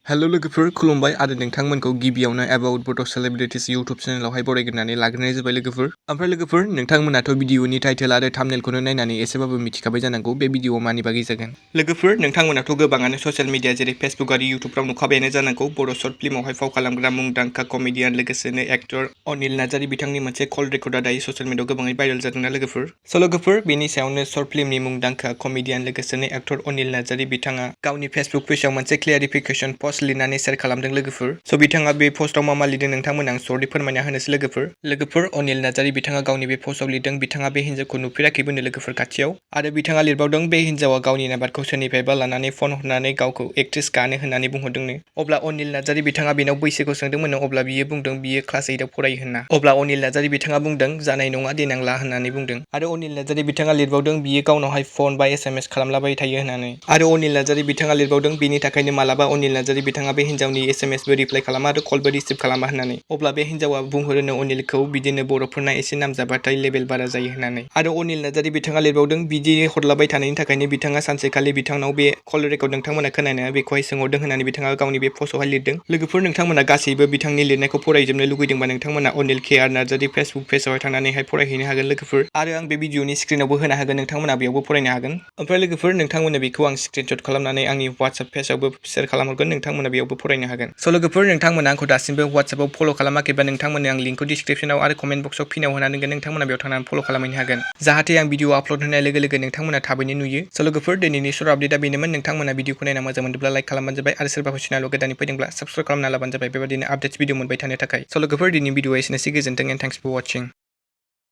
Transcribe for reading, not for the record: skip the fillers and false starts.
Hello लोगोफोर खुलुमबाय आरो नोंथांमोनखौ गिबियावनो एबाउट बड' सेलिब्रिटिज इउटुब चेनेलावहाय बरायग्रोनानै लाग्रोनाय जाबाय लोगोफोर। ओमफ्राय लोगोफोर नोंथांमोनाथ' भिडिअनि टाइटेल आरो थाम्बनेलखौनो नायनानै एसेबाबो मिथिखाबाय जानांगौ बे भिडिअआ मानि बागै जागोन। लोगोफोर नोंथांमोनाथ' गोबाङानो ससियेल मिडिया जेरै फेसबुक आरो इउटुबफ्राव नुखाबायानो जानांगौ बर' शर्ट फिल्मावहाय फाव खालामग्रा मुंदांखा कमेडियान लोगोसेनो एक्टर अनिल नार्जारी बिथांनि मोनसे कल रेकर्डआ दायो ससियेल मिडियाआव गोबाङै भाइरेल जादोंना लोगोफोर। स' लोगोफोर बेनि सायावनो शर्ट फिल्मनि मुंदांखा कमेडियान लोगोसेनो एक्टर अनिल नार्जारी बिथाङा गावनि फेसबुक पेजआव मोनसे क्लियारिफिकेसन पस्ट लिरनानै शेयार खालामदों लोगोफोर। स' बिथाङा बे पस्टआव मा लिरदों नोंथांमोन आं सर्टै फोरमायना होनोसै लोगोफोर अनिल नार्जारी बिथाङा गावनि बे पस्टआव लिरदों बिथाङा बे हिन्जावखौ नुफेराखैबोनो लोगोफोर खाथियाव आरो बिथाङा लिरबावदों बे हिन्जावा गावनि नाम्बारखौ सोरनिफ्रायबा लानानै फन हरनानै गावखौ एक्ट्रेस गानो होननानै बुंहरदोंनो। अब्ला अनिल नार्जारी बिथाङा बेनाव बैसोखौ सोंदोंमोननो अब्ला बियो बुंदों बियो क्लास 8आव फरायो होनना। अब्ला अनिल नार्जारी बिथाङा बुंदों जानाय नङा देनां ला होननानै बुंदों आरो अनिल नार्जारी बिथाङा लिरबावदों बियो गावनावहाय फन बा SMS खालामलाबाय थायो होननानै आरो अनिल नार्जारी बिथाङा लिरबावदों बेनि थाखायनो मालाबा अनिल नार्जारी बिथाङा बे हिन्जावनि SMS बो रिप्लाइ खालामा आरो कलबो रिसिभ खालामा होननानै। अब्ला बे हिन्जावा बुंहरोनो अनिलखौ बिदिनो बर'फोरना एसे नाम जाबाथाय लेभेल बारा जायो होननानै आरो अनिल नार्जारी बिथाङा लिरबावदों बिदि हरलाबाय थानायनि थाखायनो बिथाङा सानसेखालि बिथांनाव बे कल रेकर्ड नोंथांमोना खोनानाया बेखौहाय सोंहरदों होननानै बिथाङा गावनि बे पस्टआवहाय लिरदों। लोगोफोर नोंथांमोना गासैबो बिथांनि लिरनायखौ फरायजोबनो लुगैदोंबा नोंथांमोना अनिल के.आर. नार्जारी फेसबुक पेजआवहाय थांनानैहाय फरायहैनो हागोन लोगोफोर आरो आं बे भिडिअनि स्क्रिनावबो होनो हागोन नोंथांमोना बेयावबो फरायनो हागोन। ओमफ्राय लोगोफोर नोंथांमोननो बेखौ आं स्क्रिनशट खालामनानै आंनि WhatsApp पेजआवबो शेयार खालामहरगोन नोंथांमोना बेयावबो फरायनो हागोन। स' लोगोफोर नोंथांमोना आंखौ दासिमबो WhatsAppआव फल' खालामाखैबा नोंथांमोननो आं लिंकखौ डिसक्रिपसनाव आरो कमेन्ट बक्सआव फिनाव होनानै दोनगोन नोंथांमोना बेयाव थांनानै फल' खालामहैनो हागोन जाहाथे आं भिडिअ आपल'ड होनाय लोगो लोगो नोंथांमोना थाबैनो नुयो। स' लोगोफोर दिनैनि सर्ट आपडेटआ बेनोमोन नोंथांमोना भिडिअखौ नायना मोजां मोनदोंब्ला लाइक खालामबानो जाबाय आरो सोरबाफोर चेनेलाव गोदानै फैदोंब्ला साबस्क्राइब खालामना लाबानो जाबाय बेबायदिनो आपडेट्स भिडिअ मोनबाय थानो थाखाय। स' लोगोफोर दिनैनि भिडिअआ एसेनोसै गोजोन्थों एन्ड थेंक्स फर वाचिं।